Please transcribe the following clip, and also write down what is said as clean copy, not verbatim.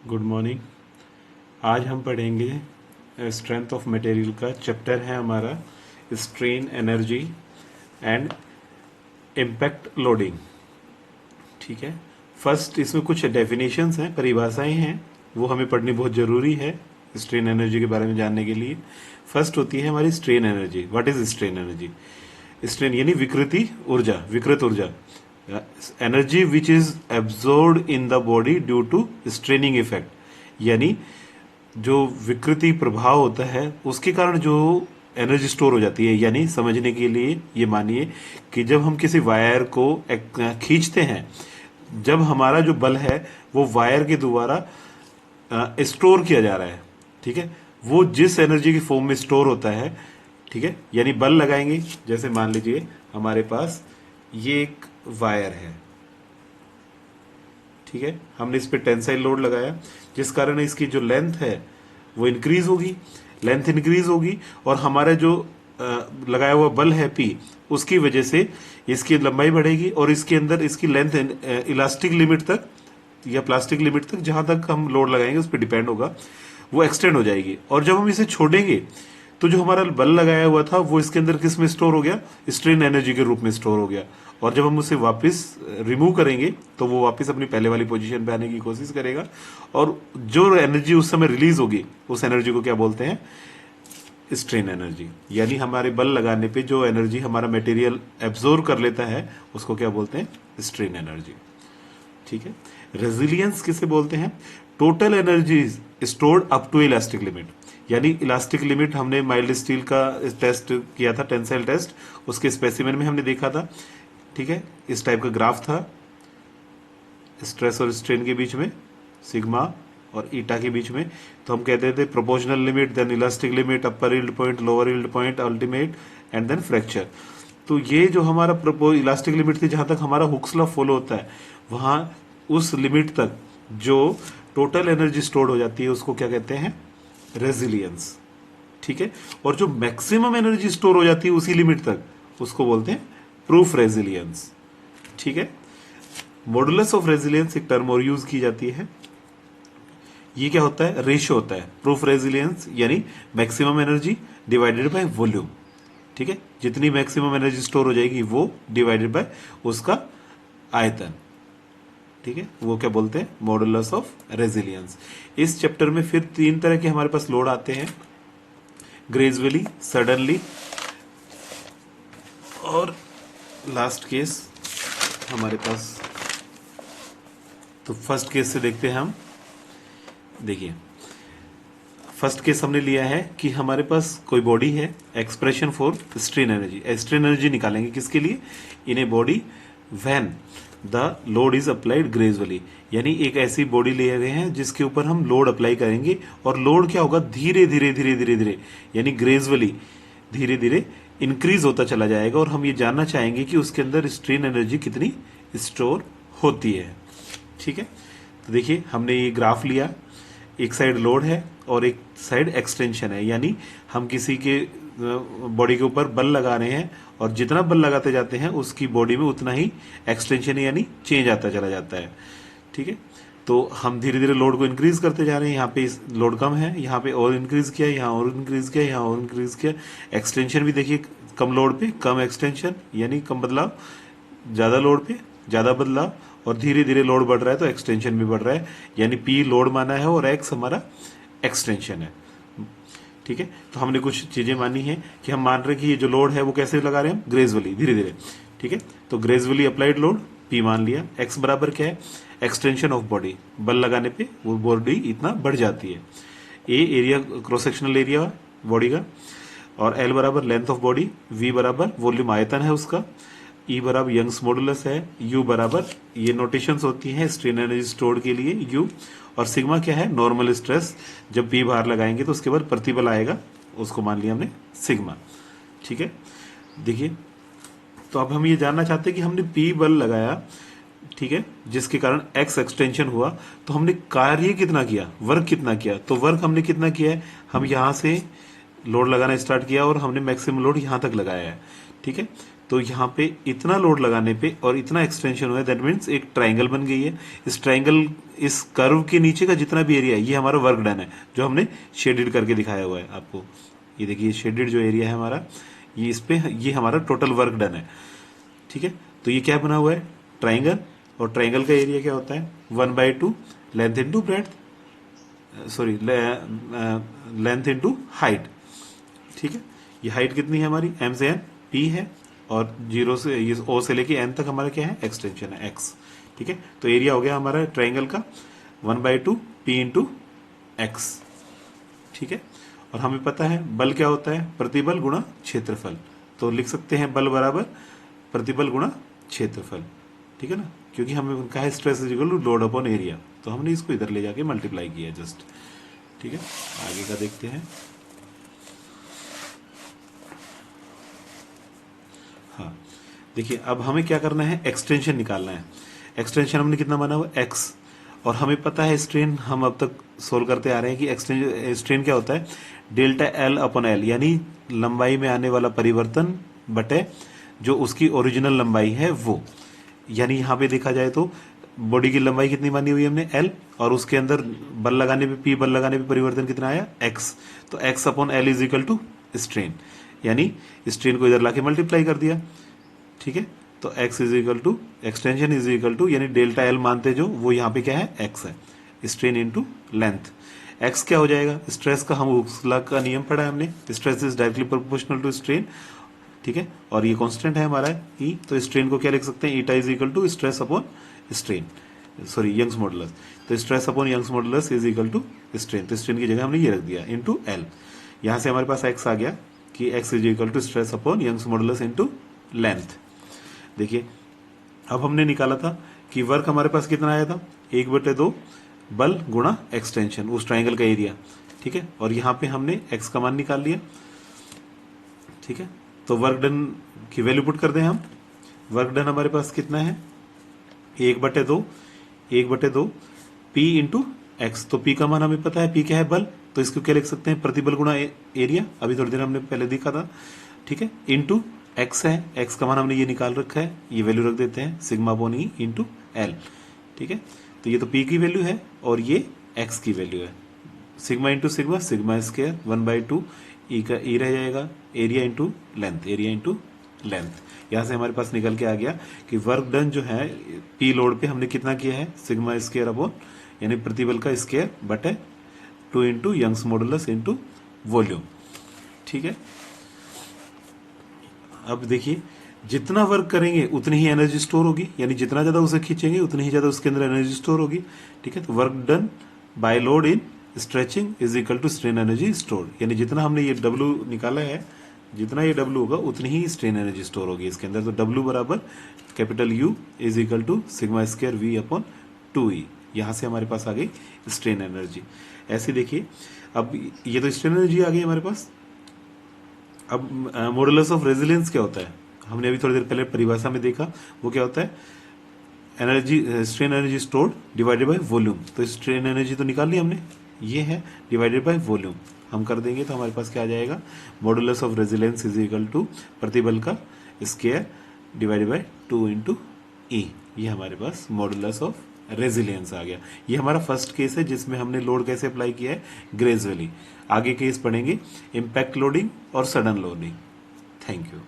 Good morning. आज हम पढ़ेंगे स्ट्रेंथ ऑफ मटेरियल का चैप्टर है हमारा strain energy and impact loading. ठीक है। फर्स्ट इसमें कुछ डेफिनेशंस हैं, परिभाषाएं हैं, वो हमें पढ़नी बहुत ज़रूरी है स्ट्रेन एनर्जी के बारे में जानने के लिए। फर्स्ट होती है हमारी strain energy. What is strain energy? Strain यानी विकृति ऊर्जा, विकृत ऊर्जा, energy which is absorbed in the body due to straining effect. यानी जो विकृति प्रभाव होता है उसके कारण जो एनर्जी स्टोर हो जाती है। यानी समझने के लिए ये मानिए कि जब हम किसी वायर को खींचते हैं, जब हमारा जो बल है वो वायर के द्वारा स्टोर किया जा रहा है। ठीक है। वो जिस एनर्जी की फॉर्म में स्टोर होता है, ठीक है, यानी बल लगाएंगे। जैसे मान लीजिए हमारे पास ये एक वायर है, ठीक है, हमने इस पे टेंसाइल लोड लगाया जिस कारण इसकी जो लेंथ है वो इंक्रीज होगी, लेंथ इंक्रीज होगी और हमारा जो लगाया हुआ बल है पी, उसकी वजह से इसकी लंबाई बढ़ेगी और इसके अंदर इसकी लेंथ इलास्टिक लिमिट तक या प्लास्टिक लिमिट तक, जहां तक हम लोड लगाएंगे उस पर डिपेंड होगा, वो एक्सटेंड हो जाएगी। और जब हम इसे छोड़ेंगे तो जो हमारा बल लगाया हुआ था वो इसके अंदर किस में स्टोर हो गया? स्ट्रेन एनर्जी के रूप में स्टोर हो गया। और जब हम उसे वापस रिमूव करेंगे तो वो वापस अपनी पहले वाली पोजीशन पे आने की कोशिश करेगा और जो एनर्जी उस समय रिलीज होगी उस एनर्जी को क्या बोलते हैं? Strain energy. यानी हमारे बल लगाने पे जो एनर्जी हमारा मटेरियल एब्जॉर्ब कर लेता है उसको क्या बोलते हैं? Strain energy. ठीक है। रेजिलियंस किसे बोलते हैं? Total energy stored up to elastic limit. यानी इलास्टिक लिमिट हमने माइल्ड स्टील का टेस्ट किया था, टेंसाइल टेस्ट, उसके स्पेसिमेन में हमने देखा था। ठीक है। इस टाइप का ग्राफ था, स्ट्रेस और स्ट्रेन के बीच में, सिग्मा और ईटा के बीच में। तो हम कहते थे proportional limit, then elastic limit, upper yield point, lower yield point, ultimate and then fracture. तो ये जो हमारा इलास्टिक लिमिट थी, जहां तक हमारा हुक्स लॉ फॉलो होता है, वहां उस लिमिट तक जो टोटल एनर्जी स्टोर्ड हो जाती है उसको क्या कहते हैं? रेजिलियंस। ठीक है। और जो मैक्सिमम एनर्जी स्टोर हो जाती है उसी लिमिट तक उसको बोलते हैं प्रूफ रेजिलियंस। ठीक है। मॉडुलस ऑफ रेजिलियंस एक टर्म और यूज की जाती है। ये क्या होता है? रेशियो होता है। प्रूफ रेजिलियंस यानी maximum energy divided by volume. ठीक है। जितनी मैक्सिमम एनर्जी स्टोर हो जाएगी वो डिवाइडेड बाय उसका आयतन। ठीक है। वो क्या बोलते हैं? Modulus of resilience. इस चैप्टर में फिर तीन तरह के हमारे पास लोड आते हैं, ग्रेजुअली, सडनली और लास्ट केस हमारे पास। तो फर्स्ट केस से देखते हैं हम। देखिए, फर्स्ट केस हमने लिया है कि हमारे पास कोई बॉडी है, expression for strain energy. Strain energy निकालेंगे किसके लिए? In a body when the load is applied gradually. यानी एक ऐसी बॉडी ले गए हैं जिसके ऊपर हम लोड अप्लाई करेंगे और लोड क्या होगा? धीरे धीरे धीरे धीरे धीरे, यानी ग्रेजुअली, धीरे धीरे इंक्रीज होता चला जाएगा। और हम ये जानना चाहेंगे कि उसके अंदर स्ट्रेन एनर्जी कितनी स्टोर होती है। ठीक है। तो देखिए, हमने ये ग्राफ लिया, एक साइड लोड है और एक साइड एक्सटेंशन है। यानी हम किसी के बॉडी के ऊपर बल लगा रहे हैं और जितना बल लगाते जाते हैं उसकी बॉडी में उतना ही एक्सटेंशन यानी चेंज आता चला जाता है। ठीक है। तो हम धीरे धीरे लोड को इंक्रीज करते जा रहे हैं। यहाँ पे लोड कम है, यहाँ पे और इंक्रीज किया, यहाँ और इंक्रीज किया, यहाँ और इंक्रीज किया। एक्सटेंशन भी देखिए, कम लोड पे कम एक्सटेंशन यानी कम बदलाव, ज्यादा लोड पे ज्यादा बदलाव, और धीरे धीरे लोड बढ़ रहा है तो एक्सटेंशन भी बढ़ रहा है। यानी पी लोड माना है और एक्स हमारा एक्सटेंशन है। ठीक है। तो हमने कुछ चीजें मानी है कि हम मान रहे हैं कि ये जो लोड है वो कैसे लगा रहे हैं? ग्रेजुअली, धीरे धीरे। ठीक है। तो ग्रेजुअली अप्लाइड लोड पी मान लिया। एक्स बराबर क्या है? एक्सटेंशन ऑफ बॉडी, बल लगाने पे वो बॉडी इतना बढ़ जाती है। A area, cross sectional area body का, और एल बराबर लेंथ ऑफ बॉडी, वी बराबर वॉल्यूम आयतन है उसका, ई बराबर यंग्स मॉडुलस है, यू बराबर, ये नोटेशंस होती हैं स्ट्रेन एनर्जी स्टोर के लिए, यू, और सिग्मा क्या है? Normal stress. जब पी बाहर लगाएंगे तो उसके बाद प्रतिबल आएगा, उसको मान लिया हमने सिग्मा। ठीक है। देखिए, तो अब हम ये जानना चाहते हैं कि हमने पी बल लगाया, ठीक है, जिसके कारण एक्स एक्सटेंशन हुआ, तो हमने कार्य कितना किया, वर्क कितना किया? तो वर्क हमने कितना किया है? हम यहां से लोड लगाना स्टार्ट किया और हमने मैक्सिमम लोड यहां तक लगाया है। ठीक है। तो यहाँ पे इतना लोड लगाने पे और इतना एक्सटेंशन हुआ है, दैट मीन्स एक ट्राइंगल बन गई है। इस ट्राइंगल, इस कर्व के नीचे का जितना भी एरिया है ये हमारा वर्क डन है, जो हमने शेडेड करके दिखाया हुआ है आपको। ये देखिए शेडेड जो एरिया है हमारा, ये इस पे ये हमारा टोटल वर्क डन है। ठीक है, तो ये क्या बना हुआ है, ट्राइंगल, और ट्राइंगल का एरिया क्या होता है 1/2 length into breadth, sorry length into height. ठीक है, ये हाइट कितनी है हमारी, m से n p है, और 0 से ये o से लेके n तक हमारा क्या है, एक्सटेंशन है x। ठीक है, तो एरिया हो गया हमारा ट्राइंगल का 1/2 p इंटू एक्स। ठीक है, और हमें पता है बल क्या होता है, प्रतिबल गुणा क्षेत्रफल। तो लिख सकते हैं बल बराबर प्रतिबल गुणा क्षेत्रफल। ठीक है ना, क्योंकि हमें कहा है stress is equal to load upon area, तो हमने इसको इधर ले जाके मल्टीप्लाई किया जस्ट। ठीक है, आगे का देखते हैं। हाँ, देखिए अब हमें क्या करना है, एक्सटेंशन निकालना है। एक्सटेंशन हमने कितना माना हुआ, एक्स, और हमें पता है स्ट्रेन, हम अब तक सोल्व करते आ रहे हैं कि स्ट्रेन क्या होता है, डेल्टा एल अपॉन एल, यानी लंबाई में आने वाला परिवर्तन बटे जो उसकी ओरिजिनल लंबाई है वो। यानी यहाँ पे देखा जाए तो बॉडी की लंबाई कितनी मानी हुई है हमने, एल, और उसके अंदर बल लगाने पे, पी बल लगाने पे परिवर्तन कितना आया, एक्स। तो X upon L is equal to strain, यानी स्ट्रेन को इधर लाके मल्टीप्लाई कर दिया। ठीक है, तो x is equal to extension is equal to, यानी डेल्टा एल मानते जो वो यहाँ पे क्या है, x है, स्ट्रेन इंटू लेंथ। x क्या हो जाएगा, स्ट्रेस का, हम हुक्सला का नियम पढ़ा है हमने, stress is directly proportional to strain. ठीक है, और ये कांस्टेंट है हमारा ई, तो स्ट्रेन को क्या लिख सकते हैं, eta is equal to stress upon strain, sorry Young's modulus. तो stress upon Young's modulus is equal to strain, तो स्ट्रेन की जगह हमने ये रख दिया इंटू एल। यहाँ से हमारे पास x आ गया कि x is equal to stress upon Young's modulus into length. देखिए अब हमने निकाला था कि वर्क हमारे पास कितना आया था, 1/2 बल गुणा एक्सटेंशन, उस ट्राइंगल का एरिया। ठीक है, और यहाँ पे हमने x का मान निकाल लिया। ठीक है, तो वर्क डन की वैल्यू पुट कर दें हम। वर्क डन हमारे पास कितना है, 1/2 p इंटू एक्स। तो p का मान हमें पता है, p क्या है, बल, तो इसको क्या लिख सकते हैं, प्रतिबल गुणा एरिया, अभी थोड़ी देर हमने पहले देखा था। ठीक है, इंटू एक्स है, एक्स का मान हमने ये निकाल रखा है, ये वैल्यू रख देते हैं sigma upon E into L. ठीक है, तो ये तो p की वैल्यू है और ये x की वैल्यू है, sigma into sigma, sigma square 1/2 ई का ई रह जाएगा, area into length, area into length. यहाँ से हमारे पास निकल के आ गया कि वर्क डन जो है p लोड पे हमने कितना किया है, सिग्मा स्क्वायर अपॉन, यानी प्रतिबल का स्क्वायर बटे 2 into Young's modulus into volume. ठीक है, अब देखिए जितना वर्क करेंगे उतनी ही एनर्जी स्टोर होगी, यानी जितना ज्यादा उसे खींचेंगे उतनी ही ज्यादा उसके अंदर एनर्जी स्टोर होगी। ठीक है, तो work done by load in stretching is equal to strain energy store, यानी जितना हमने ये W निकाला है, जितना ये W होगा उतनी ही स्ट्रेन एनर्जी स्टोर होगी इसके अंदर। तो W बराबर capital U is equal to sigma square V upon 2E। यहाँ से हमारे पास आ गई स्ट्रेन एनर्जी। ऐसे देखिए अब ये तो स्ट्रेन एनर्जी आ गई हमारे पास। अब मॉडुलस ऑफ रेजिलियंस क्या होता है, हमने अभी थोड़ी देर पहले परिभाषा में देखा, वो क्या होता है, energy, strain energy stored divided by volume. तो स्ट्रेन एनर्जी तो निकाल ली हमने, ये है डिवाइडेड बाय वॉल्यूम, हम कर देंगे तो हमारे पास क्या आ जाएगा, modulus of resilience is equal to प्रतिबल का square divided by 2 into E. ये हमारे पास मॉडुलस ऑफ रेजिलियंस आ गया। ये हमारा फर्स्ट केस है जिसमें हमने लोड कैसे अप्लाई किया है, ग्रेजुअली। आगे केस पढ़ेंगे इम्पैक्ट लोडिंग और सडन लोडिंग। Thank you.